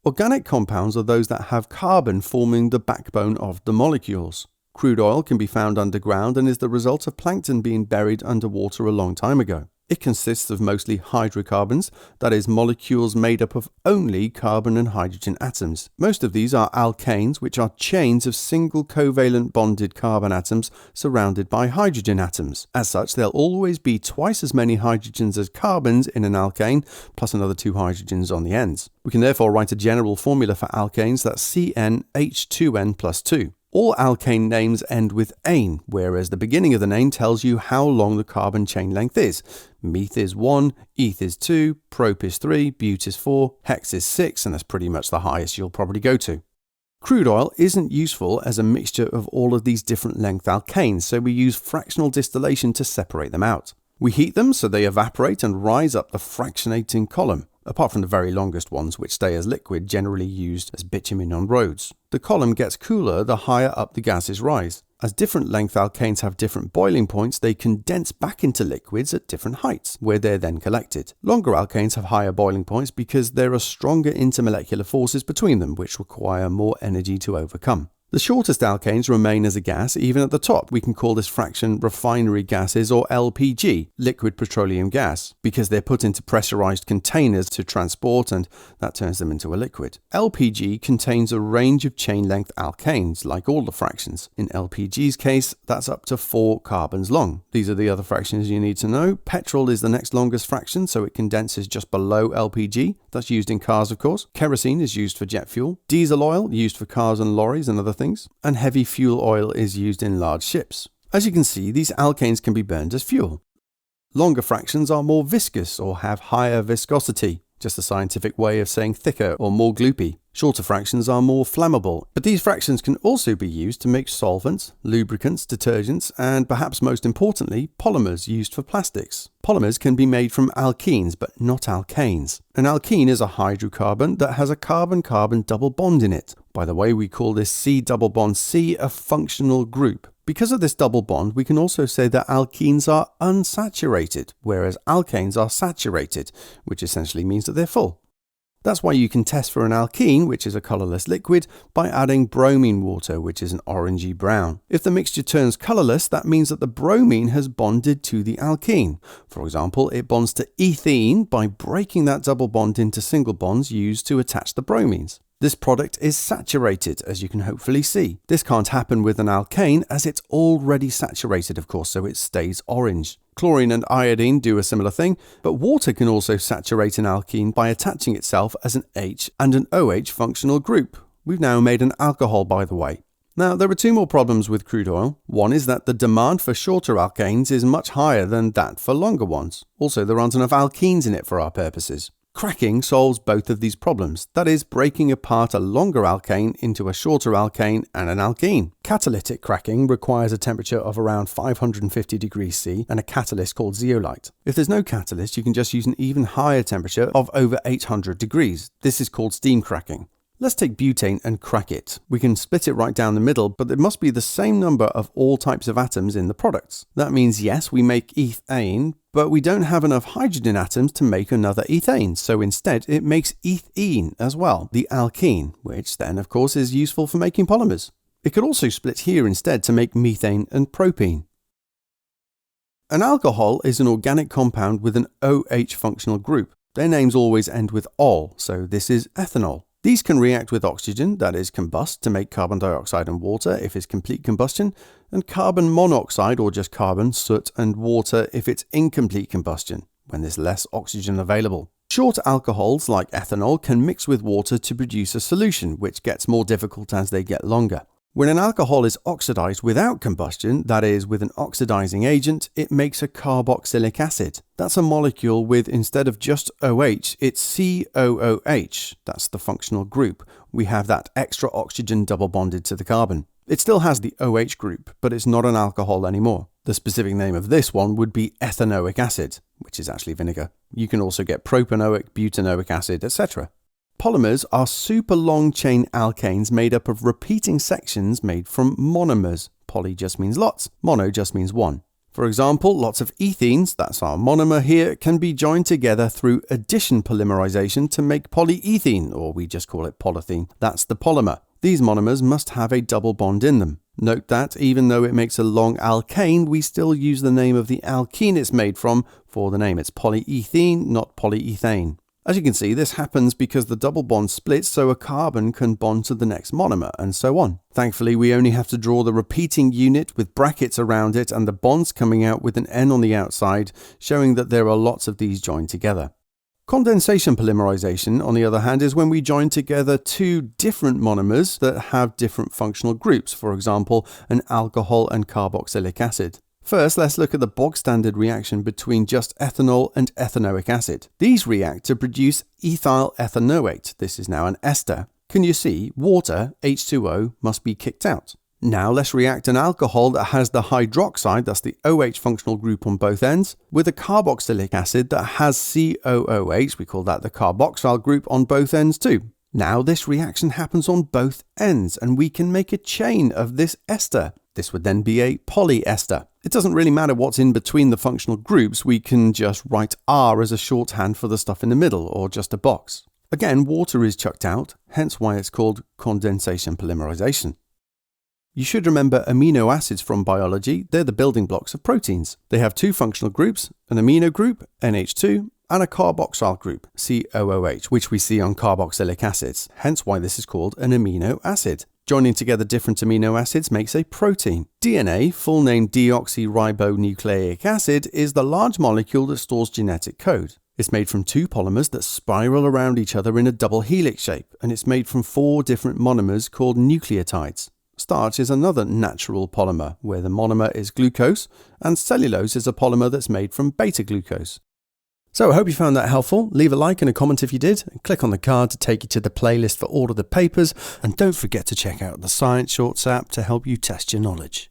Organic compounds are those that have carbon forming the backbone of the molecules. Crude oil can be found underground and is the result of plankton being buried underwater a long time ago. It consists of mostly hydrocarbons, that is, molecules made up of only carbon and hydrogen atoms. Most of these are alkanes, which are chains of single covalent bonded carbon atoms surrounded by hydrogen atoms. As such, there'll always be twice as many hydrogens as carbons in an alkane, plus another 2 hydrogens on the ends. We can therefore write a general formula for alkanes that's CnH2n plus 2. All alkane names end with ane, whereas the beginning of the name tells you how long the carbon chain length is. Meth is 1, eth is 2, prop is 3, bute is 4, hex is 6, and that's pretty much the highest you'll probably go to. Crude oil isn't useful as a mixture of all of these different length alkanes, so we use fractional distillation to separate them out. We heat them so they evaporate and rise up the fractionating column, apart from the very longest ones which stay as liquid, generally used as bitumen on roads. The column gets cooler the higher up the gases rise. As different length alkanes have different boiling points, they condense back into liquids at different heights, where they're then collected. Longer alkanes have higher boiling points because there are stronger intermolecular forces between them, which require more energy to overcome. The shortest alkanes remain as a gas even at the top. We can call this fraction refinery gases, or LPG, liquid petroleum gas, because they're put into pressurized containers to transport and that turns them into a liquid. LPG contains a range of chain length alkanes, like all the fractions. In LPG's case, that's up to 4 carbons long. These are the other fractions you need to know. Petrol is the next longest fraction, so it condenses just below LPG. That's used in cars, of course. Kerosene is used for jet fuel. Diesel oil, used for cars and lorries and other things. And heavy fuel oil is used in large ships. As you can see, these alkanes can be burned as fuel. Longer fractions are more viscous or have higher viscosity, just a scientific way of saying thicker or more gloopy. Shorter fractions are more flammable, but these fractions can also be used to make solvents, lubricants, detergents, and perhaps most importantly, polymers used for plastics. Polymers can be made from alkenes, but not alkanes. An alkene is a hydrocarbon that has a carbon-carbon double bond in it. By the way, we call this C double bond C a functional group. Because of this double bond, we can also say that alkenes are unsaturated, whereas alkanes are saturated, which essentially means that they're full. That's why you can test for an alkene, which is a colorless liquid, by adding bromine water, which is an orangey brown. If the mixture turns colorless, that means that the bromine has bonded to the alkene. For example, it bonds to ethene by breaking that double bond into single bonds used to attach the bromines. This product is saturated, as you can hopefully see. This can't happen with an alkane as it's already saturated, of course, so it stays orange. Chlorine and iodine do a similar thing, but water can also saturate an alkene by attaching itself as an H and an OH functional group. We've now made an alcohol, by the way. Now, there are 2 more problems with crude oil. One is that the demand for shorter alkanes is much higher than that for longer ones. Also, there aren't enough alkenes in it for our purposes. Cracking solves both of these problems, that is, breaking apart a longer alkane into a shorter alkane and an alkene. Catalytic cracking requires a temperature of around 550 degrees C and a catalyst called zeolite. If there's no catalyst, you can just use an even higher temperature of over 800 degrees. This is called steam cracking. Let's take butane and crack it. We can split it right down the middle, but it must be the same number of all types of atoms in the products. That means, yes, we make ethane, but we don't have enough hydrogen atoms to make another ethane, so instead it makes ethene as well, the alkene, which then of course is useful for making polymers. It could also split here instead to make methane and propene. An alcohol is an organic compound with an OH functional group. Their names always end with ol, so this is ethanol. These can react with oxygen, that is combust, to make carbon dioxide and water if it's complete combustion, and carbon monoxide, or just carbon, soot and water if it's incomplete combustion, when there's less oxygen available. Short alcohols like ethanol can mix with water to produce a solution, which gets more difficult as they get longer. When an alcohol is oxidized without combustion, that is with an oxidizing agent, it makes a carboxylic acid. That's a molecule with, instead of just OH, it's COOH. That's the functional group. We have that extra oxygen double bonded to the carbon. It still has the OH group, but it's not an alcohol anymore. The specific name of this one would be ethanoic acid, which is actually vinegar. You can also get propanoic, butanoic acid, etc. Polymers are super long chain alkanes made up of repeating sections made from monomers. Poly just means lots, mono just means one. For example, lots of ethenes, that's our monomer here, can be joined together through addition polymerization to make polyethene, or we just call it polythene. That's the polymer. These monomers must have a double bond in them. Note that even though it makes a long alkane, we still use the name of the alkene it's made from for the name. It's polyethene, not polyethane. As you can see, this happens because the double bond splits so a carbon can bond to the next monomer, and so on. Thankfully, we only have to draw the repeating unit with brackets around it and the bonds coming out with an N on the outside, showing that there are lots of these joined together. Condensation polymerization, on the other hand, is when we join together two different monomers that have different functional groups, for example, an alcohol and carboxylic acid. First, let's look at the bog standard reaction between just ethanol and ethanoic acid. These react to produce ethyl ethanoate. This is now an ester. Can you see water, H2O, must be kicked out? Now let's react an alcohol that has the hydroxide, that's the OH functional group on both ends, with a carboxylic acid that has COOH, we call that the carboxyl group on both ends too. Now this reaction happens on both ends and we can make a chain of this ester. This would then be a polyester. It doesn't really matter what's in between the functional groups, we can just write R as a shorthand for the stuff in the middle, or just a box. Again, water is chucked out, hence why it's called condensation polymerization. You should remember amino acids from biology. They're the building blocks of proteins. They have two functional groups, an amino group, NH2, and a carboxyl group, COOH, which we see on carboxylic acids, hence why this is called an amino acid. Joining together different amino acids makes a protein. DNA, full name deoxyribonucleic acid, is the large molecule that stores genetic code. It's made from two polymers that spiral around each other in a double helix shape, and it's made from 4 different monomers called nucleotides. Starch is another natural polymer, where the monomer is glucose, and cellulose is a polymer that's made from beta-glucose. So I hope you found that helpful. Leave a like and a comment if you did, and click on the card to take you to the playlist for all of the papers, and don't forget to check out the Science Shorts app to help you test your knowledge.